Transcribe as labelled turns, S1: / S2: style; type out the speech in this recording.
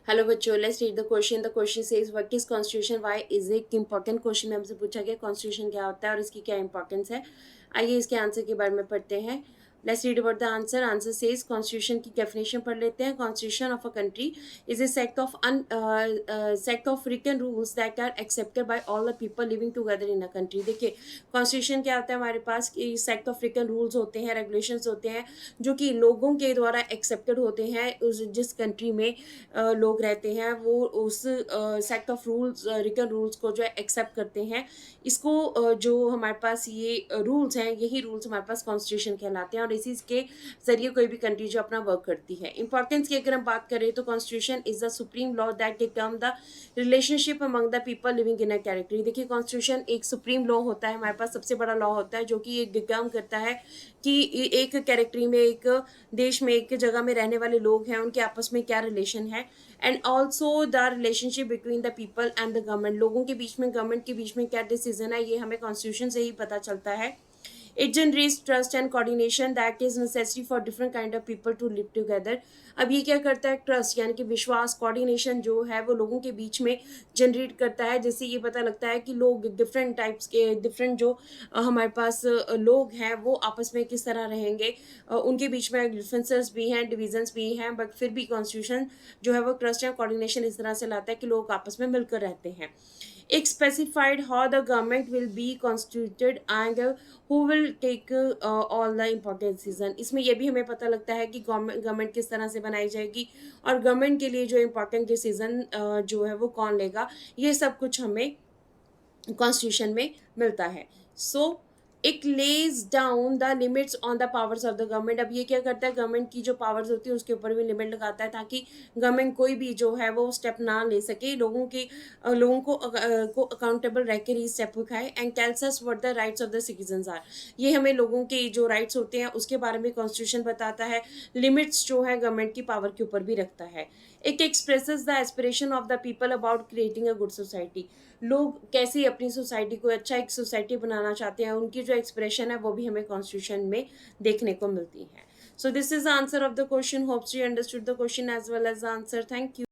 S1: Hello बच्चों, let's read the question. The question says what is constitution, why is it important. Question में हमसे पूछा गया constitution क्या होता है और इसकी क्या इंपॉर्टेंस है। आइए इसके आंसर के बारे में पढ़ते हैं। Let's read about the answer. Answer says constitution की डेफिनेशन पढ़ लेते हैं। Constitution of a country is a set of written rules that are accepted by all the people living together in a country. देखिए constitution क्या होता है, हमारे पास की सेट ऑफ रिटन रूल्स होते हैं, रेगुलेशंस होते हैं जो कि लोगों के द्वारा एक्सेप्टेड होते हैं। उस जिस कंट्री में लोग रहते हैं वो उस set of rules, written rules को जो है एक्सेप्ट करते हैं। इसको जो हमारे पास ये रूल्स हैं, यही रूल्स हमारे पास कॉन्स्टिट्यूशन कहलाते हैं और इसी के जरिए कोई भी कंट्री जो अपना वर्क करती है। इंपॉर्टेंस की अगर हम बात करें तो constitution is the supreme law that deter the relationship among the people living in a territory. देखिए कॉन्स्टिट्यूशन एक सुप्रीम लॉ होता है, हमारे पास सबसे बड़ा लॉ होता है जो कि ये डिटर्म करता है कि एक कैरेक्टरी में, एक देश में, एक जगह में रहने वाले लोग हैं उनके आपस में क्या रिलेशन है। And also the relationship between the people and the government, लोगों के बीच में, गवर्नमेंट के बीच में क्या डिसीजन है, ये हमें कॉन्स्टिट्यूशन से ही पता चलता है। It generates trust and coordination that is necessary for different kind of people to live together. अब ये क्या करता है, ट्रस्ट यानी कि विश्वास, कोऑर्डिनेशन जो है वो लोगों के बीच में जनरेट करता है, जिससे ये पता लगता है कि लोग डिफरेंट टाइप्स के, डिफरेंट जो हमारे पास लोग हैं वो आपस में किस तरह रहेंगे। उनके बीच में डिफरेंसेस भी हैं, डिविजन्स भी हैं, बट फिर भी कॉन्स्टिट्यूशन जो है वो ट्रस्ट एंड कोऑर्डिनेशन इस तरह से लाता है कि लोग आपस में मिलकर रहते हैं। एक specified how the government will be constituted and who will take all the important decision. इसमें यह भी हमें पता लगता है कि गवर्नमेंट किस तरह से बनाई जाएगी और गवर्नमेंट के लिए जो इम्पोर्टेंट डिसीजन जो है वो कौन लेगा, ये सब कुछ हमें कॉन्स्टिट्यूशन में मिलता है। So it lays down the limits on the powers of the government. अब ये क्या करता है, गवर्नमेंट की जो पावर्स होती है उसके ऊपर भी लिमिट लगाता है ताकि गवर्नमेंट कोई भी जो है वो स्टेप ना ले सके, लोगों को अकाउंटेबल रह कर ही स्टेप उठाए। And tells us what the rights of the citizens are, ये हमें लोगों के जो राइट्स होते हैं उसके बारे में कॉन्स्टिट्यूशन बताता है। लिमिट्स जो है गवर्नमेंट की पावर के ऊपर भी रखता है। It expresses the aspiration of the people about creating a good society. लोग कैसे अपनी सोसाइटी को अच्छा एक सोसाइटी बनाना चाहते हैं, उनकी जो एक्सप्रेशन है वो भी हमें कॉन्स्टिट्यूशन में देखने को मिलती है। So this is the answer of the question. Hopes you understood the question as well as the answer. Thank you.